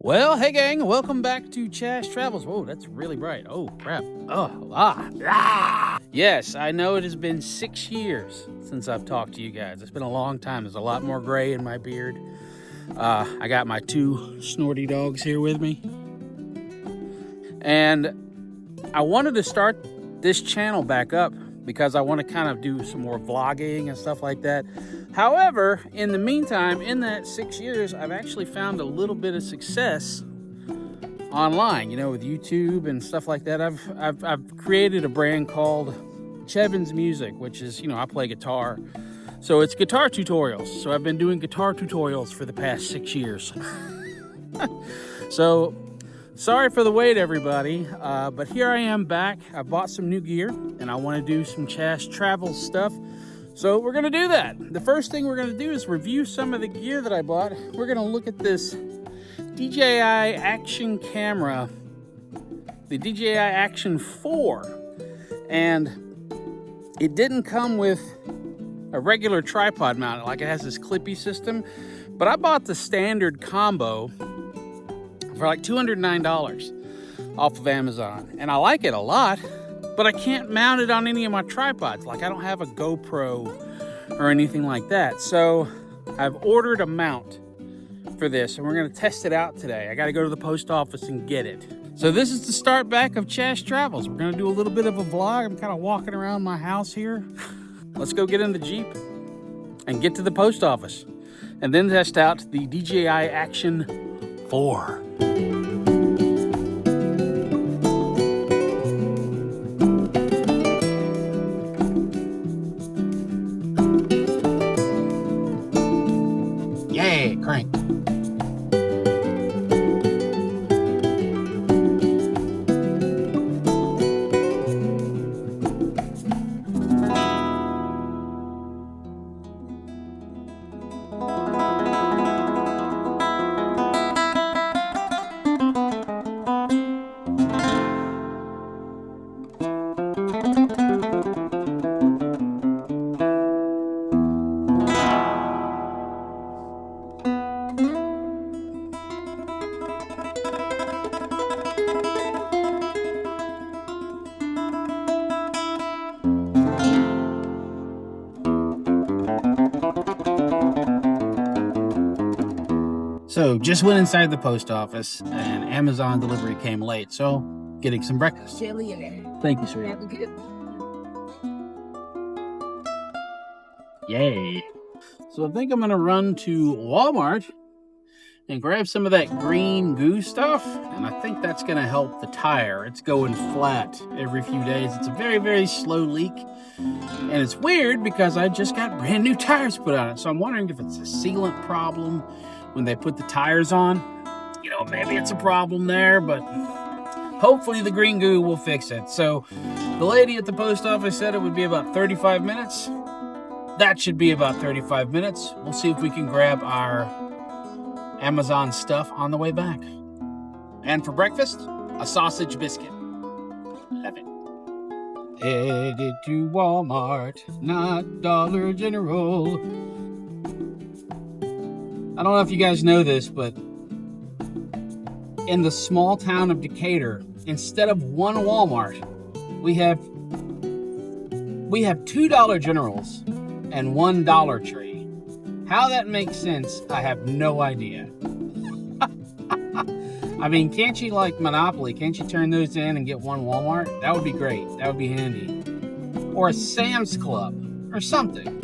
Well, hey gang, welcome back to Chash Travels. Whoa, that's really bright. Oh, crap. Yes, I know it has been 6 years since I've talked to you guys. It's been a long time. There's a lot more gray in my beard. I got my two snorty dogs here with me. And I wanted to start this channel back up because I want to kind of do some more vlogging and stuff like that. However, in the meantime, in that 6 years, I've actually found a little bit of success online, you know, with YouTube and stuff like that. I've created a brand called Chevins Music, which is, you know, I play guitar. So it's guitar tutorials. So I've been doing guitar tutorials for the past 6 years. So sorry for the wait, everybody, but here I am back. I bought some new gear and I want to do some Chash Travel stuff. So we're going to do that. The first thing we're going to do is review some of the gear that I bought. We're going to look at this DJI Action camera, the DJI Action 4. And it didn't come with a regular tripod mount, like it has this clippy system. But I bought the standard combo for like $209 off of Amazon. And I like it a lot, but I can't mount it on any of my tripods. Like I don't have a GoPro or anything like that. So I've ordered a mount for this and we're gonna test it out today. I gotta go to the post office and get it. So this is the start back of Chash Travels. We're gonna do a little bit of a vlog. I'm kind of walking around my house here. Let's go get in the Jeep and get to the post office and then test out the DJI Action 4. Yay, crank. So just went inside the post office and Amazon delivery came late. So getting some breakfast. Jelly in there. Thank you, sir. Have a good. Yay. So I think I'm gonna run to Walmart and grab some of that green goo stuff. And I think that's gonna help the tire. It's going flat every few days. It's a very, very slow leak. And it's weird because I just got brand new tires put on it. So I'm wondering if it's a sealant problem when they put the tires on. You know, maybe it's a problem there, but hopefully the green goo will fix it. So the lady at the post office said it would be about 35 minutes. That should be about 35 minutes. We'll see if we can grab our Amazon stuff on the way back. And for breakfast, a sausage biscuit. Have it. Headed to Walmart, not Dollar General. I don't know if you guys know this, but in the small town of Decatur, instead of one Walmart, we have two Dollar Generals and one Dollar Tree. How that makes sense, I have no idea. I mean, can't you, like Monopoly, can't you turn those in and get one Walmart? That would be great. That would be handy. Or a Sam's Club or something.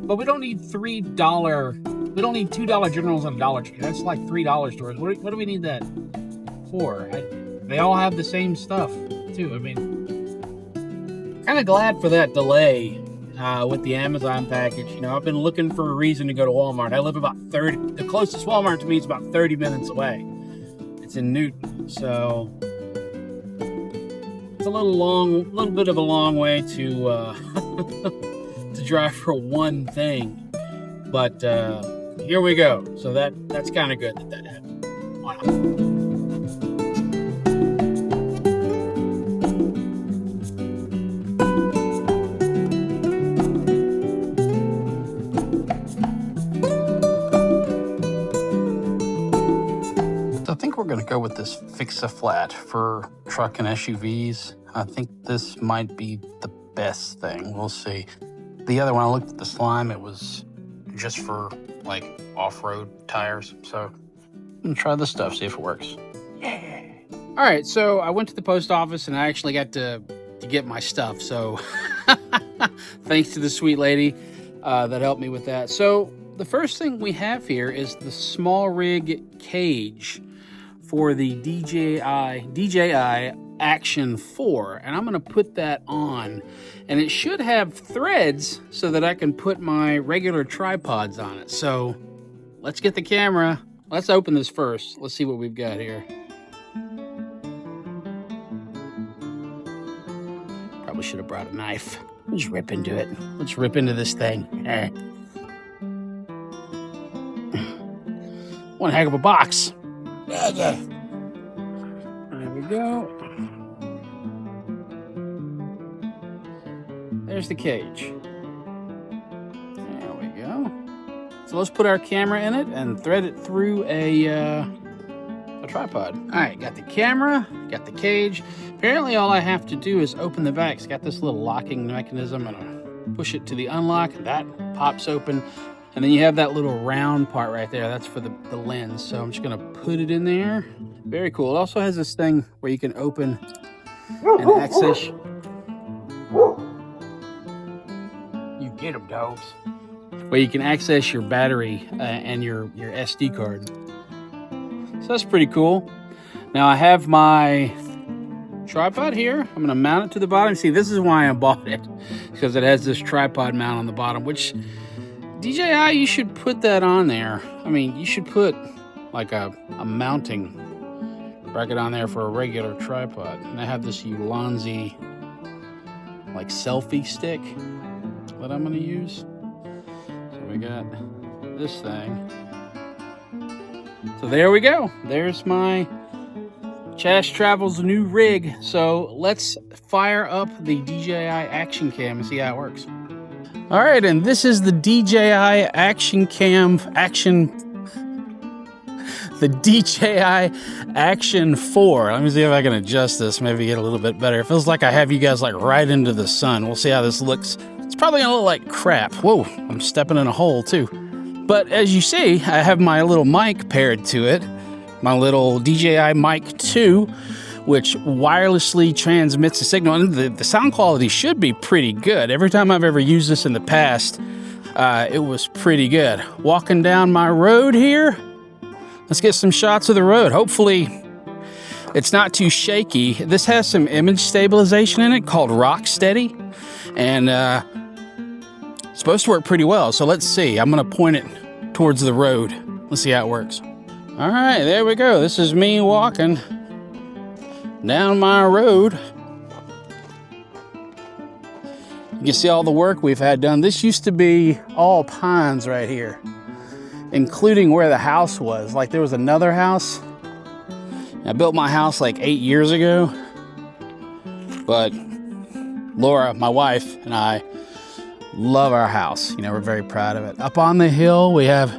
But we don't need $3. We don't need $2 Generals and a Dollar Tree. That's like $3 stores. What do we need that for? They all have the same stuff too. I mean, kind of glad for that delay with the Amazon package. You know, I've been looking for a reason to go to Walmart. I live about 30. The closest Walmart to me is about 30 minutes away. It's in Newton, so it's a little bit of a long way to to drive for one thing. But here we go. So that's kind of good that happened. Why not? we're gonna go with this Fix-A-Flat for truck and SUVs. I think this might be the best thing. We'll see. The other one, I looked at the Slime, it was just for like off-road tires. So I'm gonna try this stuff, see if it works. Yeah. All right, so I went to the post office and I actually got to get my stuff. So thanks to the sweet lady that helped me with that. So the first thing we have here is the small rig cage for the DJI Action 4, and I'm gonna put that on, and it should have threads so that I can put my regular tripods on it. So let's get the camera. Let's open this first. Let's see what we've got here. Probably should have brought a knife. Let's rip into it. Let's rip into this thing. One heck of a box. There we go. There's the cage. There we go. So let's put our camera in it and thread it through a tripod. All right, got the camera, got the cage. Apparently all I have to do is open the back. It's got this little locking mechanism, and I push it to the unlock, and that pops open. And then you have that little round part right there. That's for the lens. So I'm just gonna put it in there. Very cool. It also has this thing where you can open and access. You get them, dogs. Where you can access your battery and your SD card. So that's pretty cool. Now I have my tripod here. I'm gonna mount it to the bottom. See, this is why I bought it, because it has this tripod mount on the bottom, which DJI, you should put that on there. I mean, you should put like a mounting bracket on there for a regular tripod. And I have this Ulanzi like selfie stick that I'm gonna use. So we got this thing. So there we go. There's my Chash Travels new rig. So let's fire up the DJI Action Cam and see how it works. All right, and this is the DJI Action Cam, the DJI Action 4. Let me see if I can adjust this, maybe get a little bit better. It feels like I have you guys like right into the sun. We'll see how this looks. It's probably gonna look like crap. Whoa, I'm stepping in a hole too. But as you see, I have my little mic paired to it, my little DJI Mic 2, which wirelessly transmits the signal. And the sound quality should be pretty good. Every time I've ever used this in the past, it was pretty good. Walking down my road here, let's get some shots of the road. Hopefully it's not too shaky. This has some image stabilization in it called Rocksteady, and it's supposed to work pretty well. So let's see. I'm gonna point it towards the road. Let's see how it works. All right, there we go. This is me walking down my road. You can see all the work we've had done. This used to be all pines right here, including where the house was. Like there was another house. I built my house like 8 years ago, but Laura, my wife, and I love our house. You know, we're very proud of it. Up on the hill, we have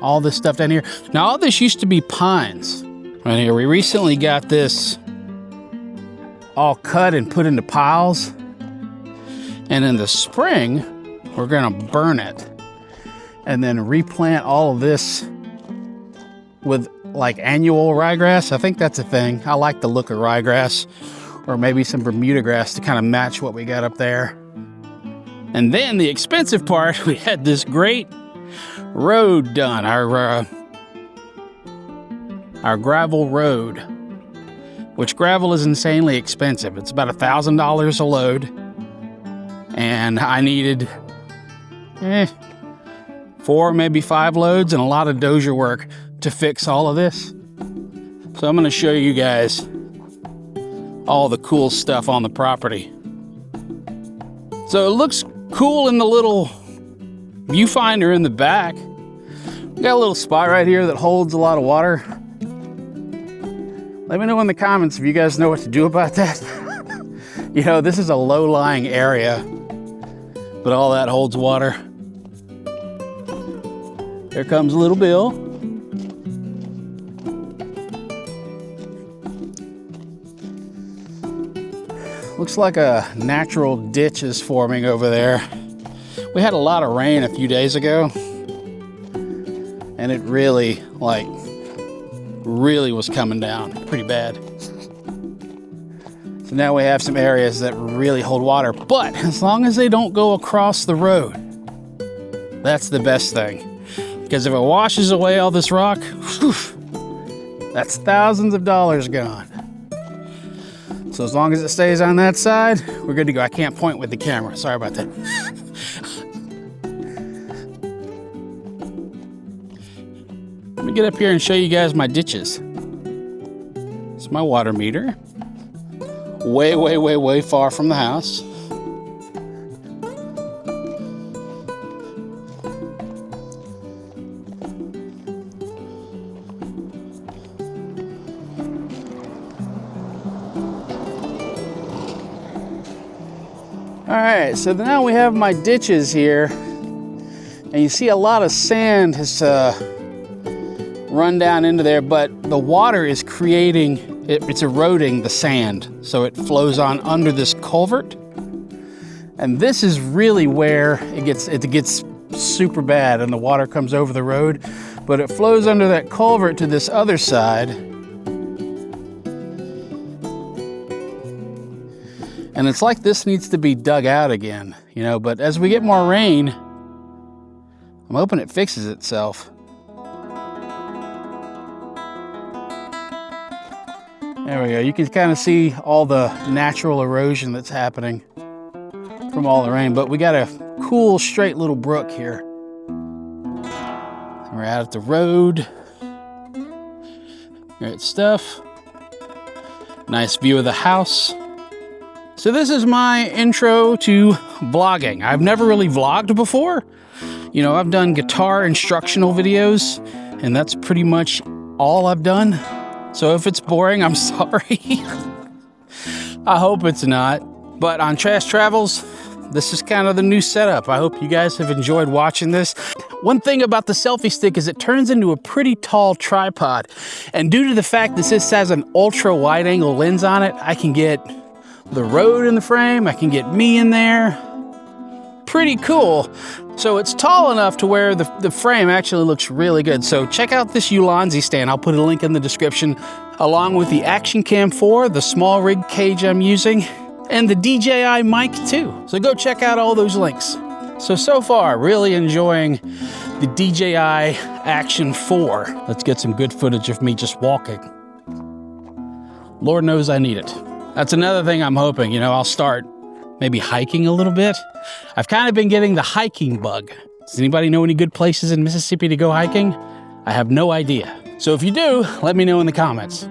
all this stuff down here. Now, all this used to be pines right here. We recently got this all cut and put into piles. And in the spring, we're gonna burn it and then replant all of this with like annual ryegrass. I think that's a thing. I like the look of ryegrass, or maybe some Bermuda grass to kind of match what we got up there. And then the expensive part, we had this great road done, our gravel road, which gravel is insanely expensive. It's about $1,000 a load. And I needed 4, maybe 5 loads and a lot of dozer work to fix all of this. So I'm gonna show you guys all the cool stuff on the property. So it looks cool in the little viewfinder in the back. We got a little spot right here that holds a lot of water. Let me know in the comments if you guys know what to do about that. You know, this is a low-lying area, but all that holds water. There comes little Bill. Looks like a natural ditch is forming over there. We had a lot of rain a few days ago, and it really was coming down pretty bad. So now we have some areas that really hold water, but as long as they don't go across the road, that's the best thing. Because if it washes away all this rock, whew, that's thousands of dollars gone. So as long as it stays on that side, we're good to go. I can't point with the camera. Sorry about that. Let me get up here and show you guys my ditches. It's my water meter. Way, way, way, way far from the house. All right, so now we have my ditches here, and you see a lot of sand has run down into there, but the water is creating, it's eroding the sand, so it flows on under this culvert. And this is really where it gets super bad, and the water comes over the road, but it flows under that culvert to this other side. And it's like this needs to be dug out again, you know, but as we get more rain, I'm hoping it fixes itself. There we go. You can kind of see all the natural erosion that's happening from all the rain, but we got a cool, straight little brook here. We're out at the road. Great stuff. Nice view of the house. So this is my intro to vlogging. I've never really vlogged before. You know, I've done guitar instructional videos, and that's pretty much all I've done. So if it's boring, I'm sorry. I hope it's not. But on Trash Travels, this is kind of the new setup. I hope you guys have enjoyed watching this. One thing about the selfie stick is it turns into a pretty tall tripod. And due to the fact that this has an ultra wide angle lens on it, I can get the road in the frame, I can get me in there. Pretty cool. So it's tall enough to where the frame actually looks really good. So check out this Ulanzi stand. I'll put a link in the description, along with the Action Cam 4, the small rig cage I'm using, and the DJI mic too. So go check out all those links. So far, really enjoying the DJI Action 4. Let's get some good footage of me just walking. Lord knows I need it. That's another thing I'm hoping, you know, I'll start maybe hiking a little bit. I've kind of been getting the hiking bug. Does anybody know any good places in Mississippi to go hiking? I have no idea. So if you do, let me know in the comments.